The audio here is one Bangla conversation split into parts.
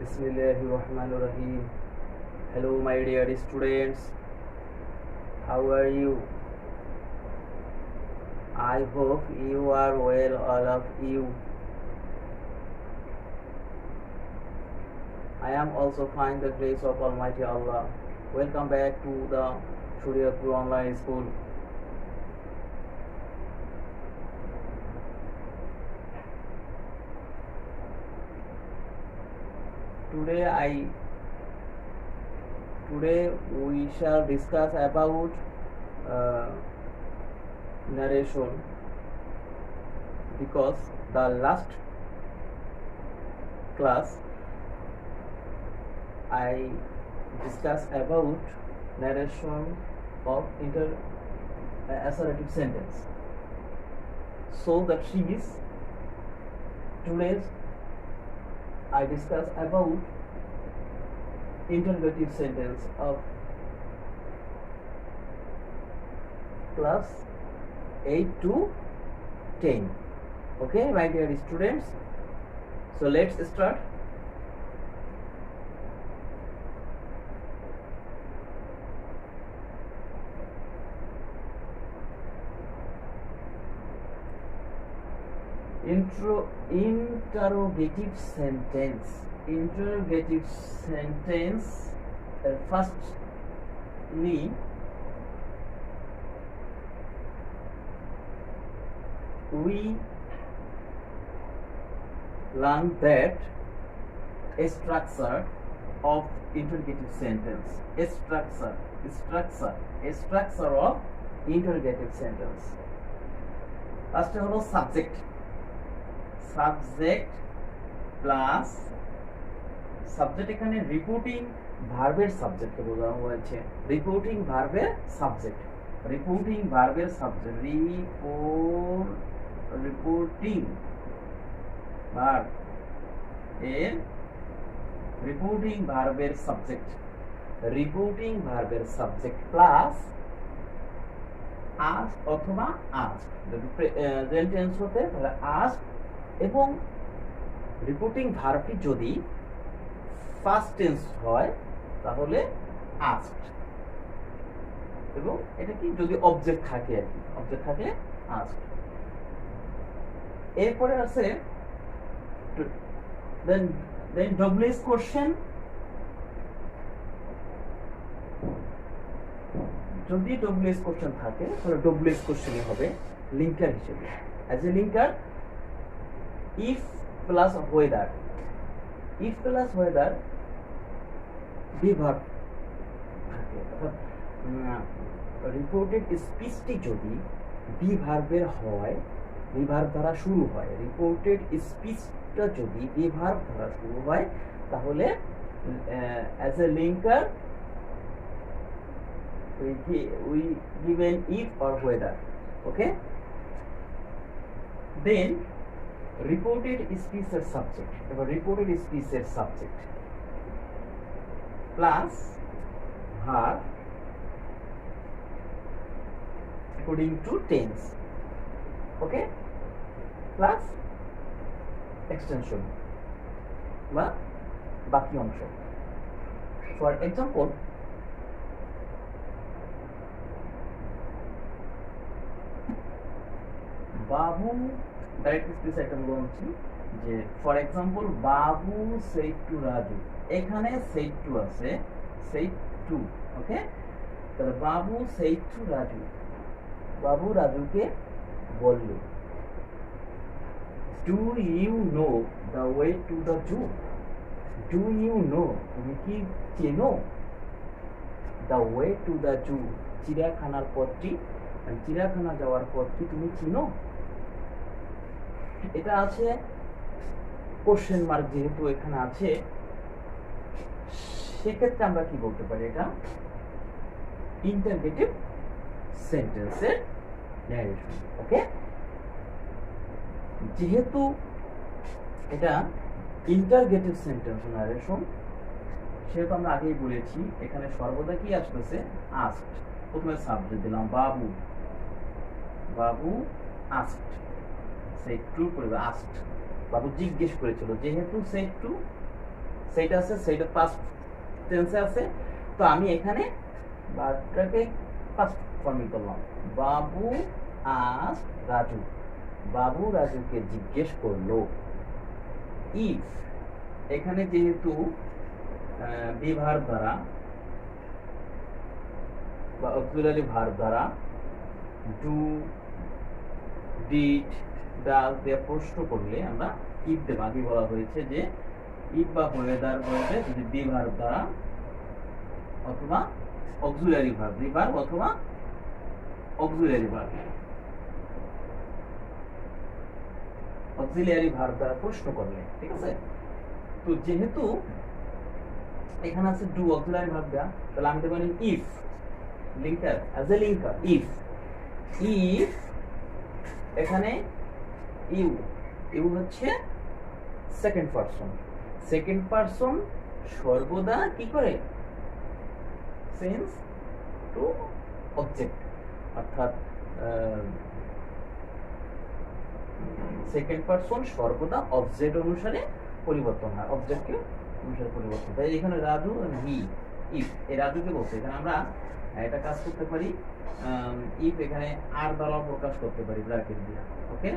Bismillahirrahmanirrahim. Hello, my dear students. How are you? I hope you are well, all of you. I am also fine, the grace of Almighty Allah. Welcome back to the Shuriapur Online School. Today we shall discuss about narration, because the last class I discussed about narration of assertive sentence. So that is today's I discuss about interrogative sentence of class 8 to 10. Okay, my dear students. So let's start. Interrogative sentence. Firstly, we learn that a structure of interrogative sentence. A structure of interrogative sentence. First of all, subject plus subject, এখানে রিপোর্টিং ভার্বের সাবজেক্টকে বোঝানো হয়েছে। রিপোর্টিং ভার্বের সাবজেক্ট রিপোর্টিং ভার্বের সাবজেক্ট প্লাস আজ অথবা আজ, যদি প্রেজেন্ট টেন্স হতে তাহলে আজ, এবং রিপোর্টিং ভার্বটি যদি ফার্স্ট টেন্স হয় তাহলে আস্কড, এবং এটা কি যদি অবজেক্ট থাকে আর কি, অবজেক্ট থাকলে আস্কড। এরপরে আছে দেন ডব্লিউএস কোশ্চেন। যদি ডব্লিউএস কোশ্চেন থাকে তাহলে ডব্লিউএস কোশ্চেনই হবে লিঙ্কার হিসেবে। As a linker if plus whether be verb থাকে, অর্থাৎ রিপোর্টেড স্পিচটি যদি বি ভার্বের হয়, বি ভার্ব দ্বারা শুরু হয়, রিপোর্টেড স্পিচটা যদি বি ভার্ব দ্বারা শুরু হয় তাহলে as a linker we give an if or whether. Okay, then reported speech এর সাবজেক্ট, এবার রিপোর্টেড স্পিচ এর subject plus verb according to tense, okay, plus extension বা বাকি অংশ। For example, Babu direct speech একটা বলছি যে for example Babu said to Raju, এখানে সেড টু আছে, সেড টু, ওকে, তাহলে বাবু সেড টু রাজু, বাবু রাজুকে বলল। Do you know the way to the zoo, do you know, তুমি কি চেনো, the way to the zoo, চিড়িয়াখানার পথটি, চিড়িয়াখানা যাওয়ার পথটি তুমি চিনো। এটা আছে কোশ্চেন মার্ক, যেহেতু এখানে আছে সেক্ষেত্রে আমরা কি বলতে পারি, এটা ইন্টারগেটিভ সেন্টেন্সের ন্যারেশন। ওকে, যেহেতু এটা ইন্টারগেটিভ সেন্টেন্স ন্যারেশন, সেহেতু আমরা আগেই বলেছি এখানে সর্বদা কি আসতেছে, আস্কড। প্রথমে সাবজেক্ট দিলাম বাবু, বাবু আস্কড, সেড টু করে আস্কড, বাবু জিজ্ঞেস করেছিল, যেহেতু সেড টু সেইটা আছে, সেইটা পাস্ট টেন্সে আছে। তো আমি এখানে ভার্বটাকে ফার্স্ট ফর্মে করলাম, বাবু আজ রাজু, বাবু রাজুকে জিজ্ঞেস করলো। ইফ এখানে যেহেতু বি ভার্ব দ্বারা বা অক্সিলারি ভার্ব দ্বারা ডু, ডিড, ডাজ দিয়ে প্রশ্ন করলে আমরা ইফ দেব। আগে বলা হয়েছে যে ইফ বা ওয়েদার বলতে যদি বি ভার্ব দ্বারা অথবা অক্সিলারি ভার্ব, বি ভার্ব অথবা অক্সিলারি ভার্ব, অক্সিলারি ভার্ব দ্বারা প্রশ্ন করলে, ঠিক আছে। তো যেহেতু এখানে আছে ডু অক্সিলারি ভার্ব দেয়া, তাহলে আমি দেব if, linker as a linker, if. If এখানে ইউ, ইউ হচ্ছে সেকেন্ড পারসন, সেকেন্ড পারসন সর্বদা কি করে চেঞ্জ টু অবজেক্ট, অর্থাৎ সেকেন্ড পারসন সর্বদা অবজেক্ট অনুসারে পরিবর্তন হয়, অবজেক্টকে অনুসারে পরিবর্তন। তাই এখানে রাজু হি, ইফ এই রাজুকে বলছে, এখানে আমরা এটা কাজ করতে পারি, ইফ এখানে আর দ্বারা প্রকাশ করতে পারি ব্র্যাকেট দিয়ে, ওকে।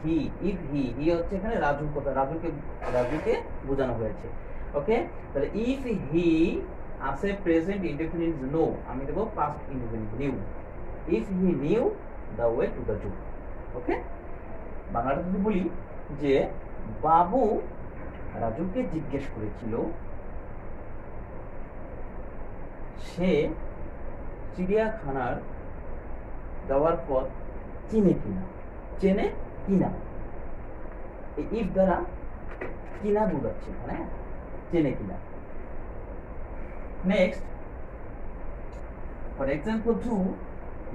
হি, ইফ হি, হি হচ্ছে এখানে রাজু কথা, রাজুকে বোঝানো হয়েছে, ওকে। তাহলে ইফ হি আছে প্রেজেন্ট ইনডেফিনিট নো, আমি দেব past indefinite knew. If he knew the way to the zoo, okay. বাংলাটা যদি বলি যে বাবু রাজুকে জিজ্ঞেস করেছিল সে চিড়িয়াখানার যাওয়ার পথ চিনে কিনা, চেনে কিনা, এই ইফ দ্বারা কিনা বোঝাচ্ছে এখানে, চেনে কিনা। Next, for example 2,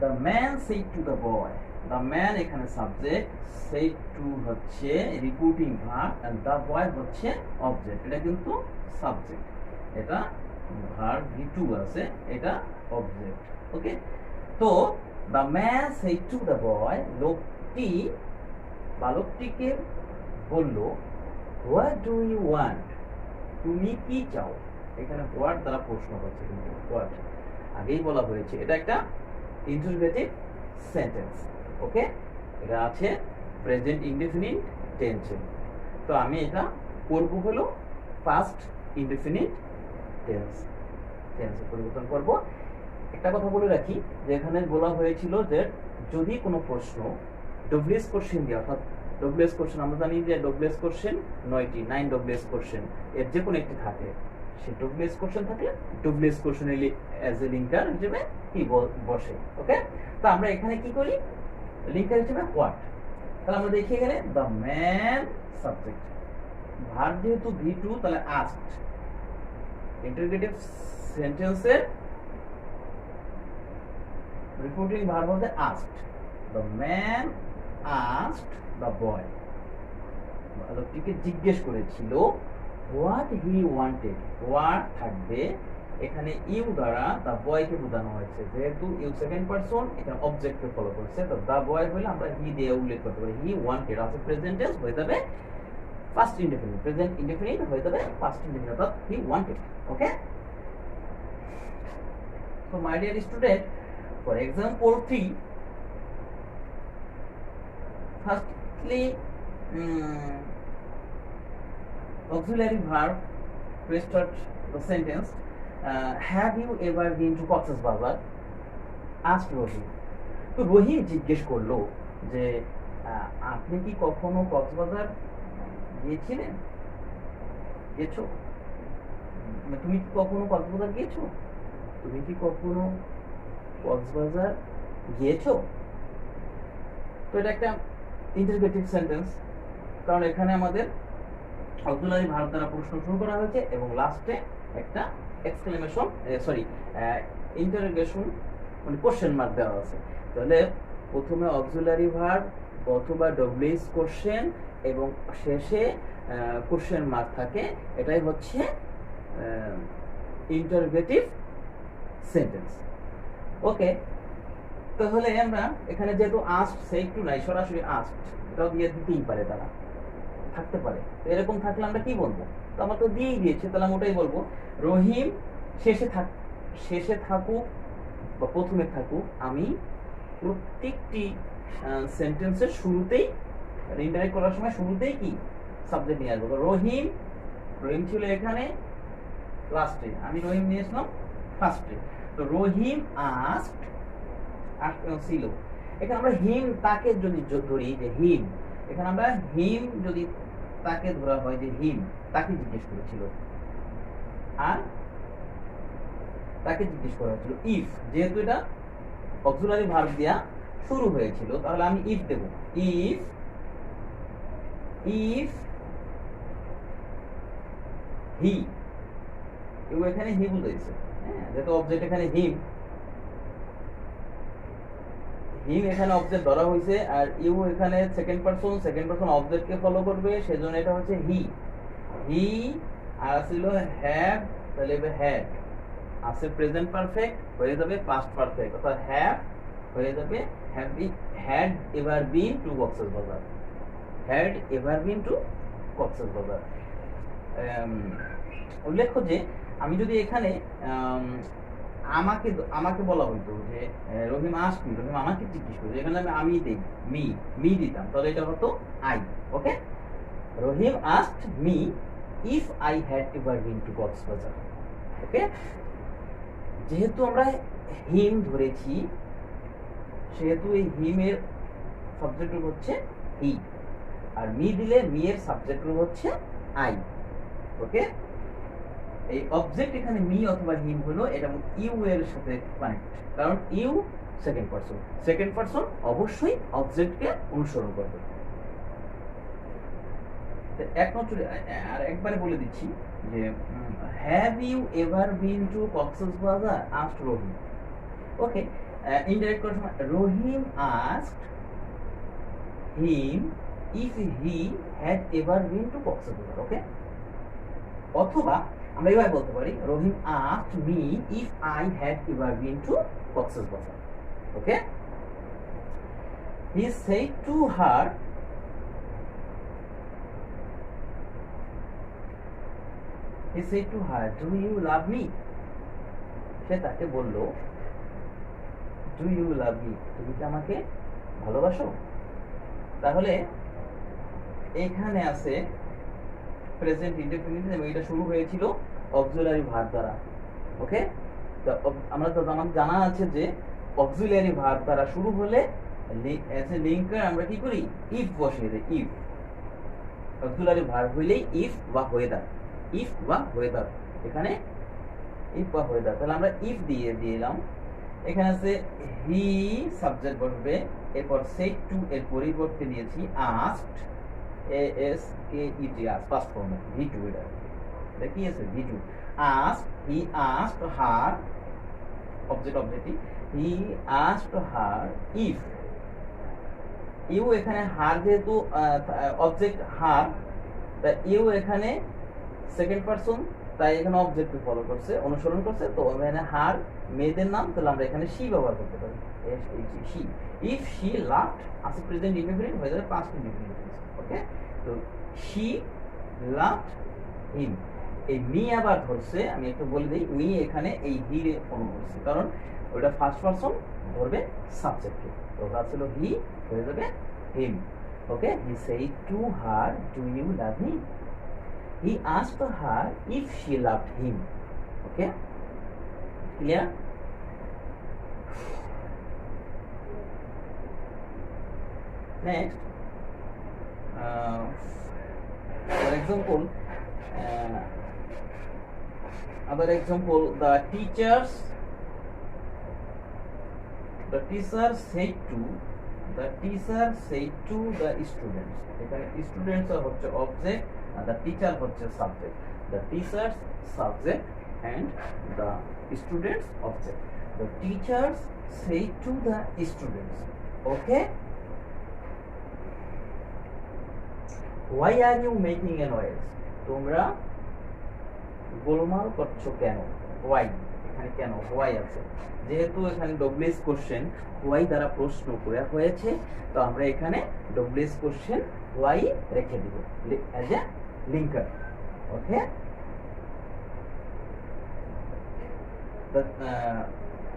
the man said to the boy, the man এখানে সাবজেক্ট, said to হচ্ছে repeating verb and the boy হচ্ছে অবজেক্ট। এটা কিন্তু সাবজেক্ট, এটা ভার্ব V2 আছে, এটা অবজেক্ট, ওকে। তো the man said to the boy, লোকটি বালকটিকে বলল, what do you want, তুমি কি চাও। এখানে হোয়াট দ্বারা প্রশ্ন করছে, কিন্তু হোয়াট আগেই বলা হয়েছে, এটা একটা ইন্টারোগেটিভ সেন্টেন্স, ওকে। এটা আছে প্রেজেন্ট ইনডেফিনিট টেন্সে। তো আমি এটা করব হলো পাস্ট ইনডেফিনিট টেন্সে পরিবর্তন করব। একটা কথা বলে রাখি যে এখানে বলা হয়েছিল যে যদি কোনো প্রশ্ন ডব্লিউএস কোশ্চেন দিয়ে, অর্থাৎ ডব্লিউএস কোশ্চেন আমরা জানি যে ডব্লিউএস কোশ্চেন 9টি, 9 ডব্লিউএস কোশ্চেন, এর যে কোনো একটি থাকে, সে ডব্লিউএস কোশ্চেন থাকলে WH question as a linker হিসেবে কি বসে, ওকে। তো আমরা এখানে কি করি, লিঙ্কার হিসেবে হোয়াট। তাহলে আমরা দেখি এখানে দ্য ম্যান সাবজেক্ট, ভার্ব যেহেতু V2 তাহলে আস্কড, ইন্টারোগেটিভ সেন্টেন্সের রিপিটিং ভার্ব হচ্ছে asked. The man asked the boy, বালকটিকে জিজ্ঞেস করেছিল হোয়াট হি ওয়ান্টেড, হোয়াট থাকবে এখানে ইউ দ্বারা দ্য বয়কে বোঝানো হয়েছে, যেহেতু ইউ সেকেন্ড পারসন এখানে অবজেক্টকে ফলো করছে, তো দ্য বয় হলে আমরা হি দিয়ে উল্লেখ করতে পারি, হি ওয়ান্টেড আছে প্রেজেন্ট টেন্স হয়ে যাবে পাস্ট ইনডেফিনিট, প্রেজেন্ট ইনডেফিনিট হয়ে যাবে পাস্ট ইনডেফিনিট, অর্থাৎ he wanted, okay. So my dear student, for example 3, firstly auxiliary verb to start the sentence. Have you ever been to Cox's Bazar? Asked Rohim. তো রহিম জিজ্ঞেস করলো যে আপনি কি কখনো কক্সবাজার গিয়েছিলেন, গেছো, তুমি কি কখনো কক্সবাজার গিয়েছো, তুমি কি কখনো কক্সবাজার গিয়েছো। তো এটা একটা ইন্টারোগেটিভ সেন্টেন্স, কারণ এখানে আমাদের অক্সিলারি ভার্ব দ্বারা প্রশ্ন শুরু করা হয়েছে এবং লাস্টে একটা এক্সক্লেমেশন, সরি ইন্টারোগেশন মানে কোশ্চেন মার্ক দেওয়া আছে। তাহলে প্রথমে অক্সিলারি ভার্ব অথবা ডব্লিউএস কোশ্চেন এবং শেষে কোশ্চেন মার্ক থাকে, এটাই হচ্ছে ইন্টারোগেটিভ সেন্টেন্স, ওকে। তাহলে আমরা এখানে যেহেতু আস্কড সে একটু নাই, সরাসরি আস্কড এটাও দিয়ে দিতেই পারে তারা। থাকতে পারে। তো এরকম থাকলে আমরা কি বলবো? তো আমরা তো দিয়েই দিয়েছি, তাহলে আমি ওটাই বলবো, রহিম শেষে থাকুক বা প্রথমে থাকুক, আমি প্রত্যেকটি সেন্টেন্সের শুরুতেই ইন্টারেক্ট করার সময় শুরুতেই কি সাবজেক্ট নিয়ে আসবো। রহিম ছিল এখানে লাস্টে, আমি রহিম নিয়ে আসলাম ফার্স্টে। তো রহিম আস্কড ছিল, এখানে আমরা হিম তাকে যদি ধরি যে হিম, এখানে আমরা হিম যদি তাকে ধরা হয় যে হিম তাকে জিজ্ঞেস করেছিল, আর তাকে জিজ্ঞেস করা হয়েছিল ইফ, যেহেতু এটা অক্সিলারি ভার্ব দিয়া শুরু হয়েছিল তাহলে আমি ইফ দেব। ইফ হি, এখানে হি বলেছে, হ্যাঁ, যেহেতু অবজেক্ট এখানে হিম এখানে অবজেক্ট ধরা হয়েছে, আর ইউ এখানে সেকেন্ড পারসন অবজেক্টকে ফলো করবে, সেজন্য এটা হচ্ছে হি। আর ছিল হ্যাভ, তাহলে হ্যাড আছে প্রেজেন্ট পারফেক্ট হয়ে যাবে পাস্ট পারফেক্ট, অর্থাৎ হ্যাভ হয়ে যাবে had ever been to Cox's Bazar. উল্লেখ্য যে আমি যদি এখানে আমাকে বলা হইতো যে রহিম আস্কড মি, রহিম আমাকে জিজ্ঞেস করবে, এখানে আমি দেই মি দিতাম, তাহলে এটা হতো I. Okay, Rahim asked me if I had ever been to Cox's Bazar. ওকে, যেহেতু আমরা হিম ধরেছি সেহেতু এই হিমের সাবজেক্ট রূপ হচ্ছে হি, আর মি দিলে মি এর সাবজেক্ট রূপ হচ্ছে আই। ওকে, এই অবজেক্ট এখানে মি অথবা হিম হলো, এটা ইউ এর সাথে কানেক্ট, কারণ ইউ সেকেন্ড পারসন অবশ্যই অবজেক্টকে অনুসরণ করবে। আর একবারে বলে দিচ্ছি যে have you ever been to Cox's Bazar asked Rahim. Okay, indirect করার সময় রহিম asked him if he had ever been to Cox's Bazar. ওকে, অথবা আমরা এভাবে বলতে পারি রহিম asked me if I had ever been to Cox's Bazar. Okay, he said to her do you love me? সে তাকে বলল do you love me, তুমি কি আমাকে ভালোবাসো? তাহলে এখানে আছে প্রেজেন্ট ইনডেফিনিট এবং এটা শুরু হয়েছিল অক্সিলারি ভার্ব দ্বারা। ওকে, তো আমার জানা আছে যে অক্সিলারি ভার্ব দ্বারা শুরু হলে এজ এ লিঙ্কার আমরা কি করি, ইফ বসিয়ে দেই। ইফ অক্সিলারি ভার্ব হইলেই ইফ বা ওয়েদার, এখানে ইফ বা ওয়েদার, তাহলে আমরা ইফ দিয়ে দিলাম। এখানে আছে হি সাবজেক্ট বসবে, এরপর সেড টু এর পরিবর্তে নিয়েছি আস্কড, পাস্ট ফর্মে V2, এটা কি আছে V2। He asked her, objective he asked her if, you এখানে হার যেহেতু অবজেক্ট হার, তা ইউ এখানে সেকেন্ড পারসন, তাই এখানে অবজেক্টকে ফলো করছে, অনুসরণ করছে, তো এখানে হার মেয়েদের নাম, তাহলে আমরা এখানে শি ব্যবহার করতে পারি। শি, ইফ শি লাভড আছে প্রেজেন্ট ইনডেফিনিট হয়ে যাবে পাস্ট ইনডেফিনিট। ওকে, তো শি লাভড হিম, এই মি আবার ধরছে, আমি একটু বলে দিই, মি এখানে এই হি রে ফলো করছে, কারণ ওটা ফার্স্ট পারসন ধরবে সাবজেক্টকে, তো ওটা ছিল হি হয়ে যাবে him. Okay, he said to her do you love me, he asked her if she loved him. Okay, clear? Next, for example, other example, the teacher said to the students, এখানে students হচ্ছে object, the teacher হচ্ছে subject, the teacher's subject and the students object. The teachers say to the students. Okay, why are you making a noise? তোমরা গোলমাল করছো কেন? Why, এখানে কেন হোয়াই আছে, যেহেতু এখানে ডব্লিউএস কোশ্চেন হোয়াই দ্বারা প্রশ্ন করা হয়েছে, তো আমরা এখানে ডব্লিউএস কোশ্চেন হোয়াই রেখে দিব as a linker. Okay,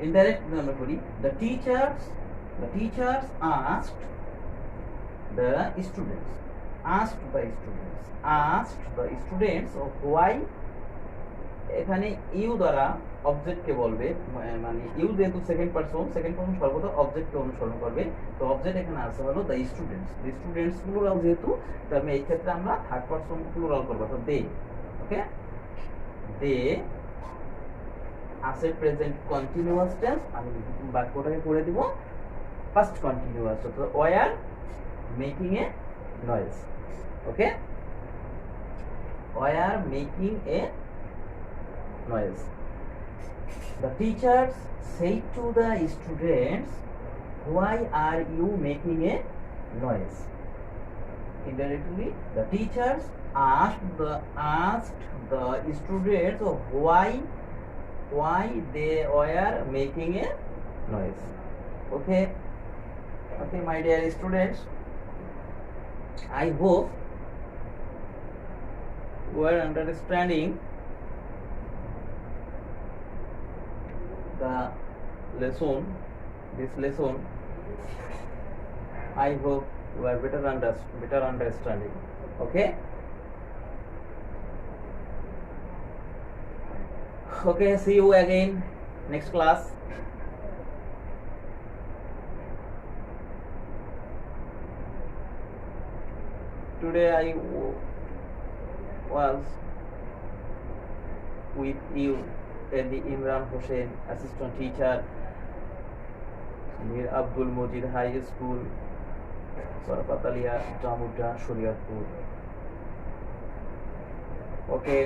indirect আমরা করি the teachers asked the students of why। এখানে ইউ দ্বারা অবজেক্টকে বলবে, মানে ইউ যেহেতু সেকেন্ড পারসন সর্বদা অবজেক্টকে অনুসরণ করবে, তো অবজেক্ট এখানে আসে হলো দ্য স্টুডেন্টস প্লুরাল যেহেতু, তার মানে এই ক্ষেত্রে আমরা থার্ড পারসন প্লুরাল করব, তো দে। ওকে, দে আসে প্রেজেন্ট কন্টিনিউয়াস টেন্স, আমি বাক্যটাকে করে দিব ফার্স্ট কন্টিনিউয়াস, তো war making a noise. Okay, war making A noise. The teachers said to the students, why are you making a noise? Indirectly, the teachers asked the students why they were making a noise. Okay, my dear students, I hope you are understanding this lesson. I hope you are better understanding. Okay, see you again next class. Today I was with you and the Imran Hussain, assistant teacher, near Abdul Mojid High School, Sarapatalia, Jamudda, Shuriatpur. Okay,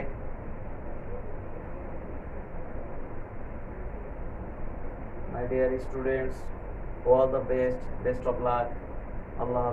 my dear students, all the best of luck. Allah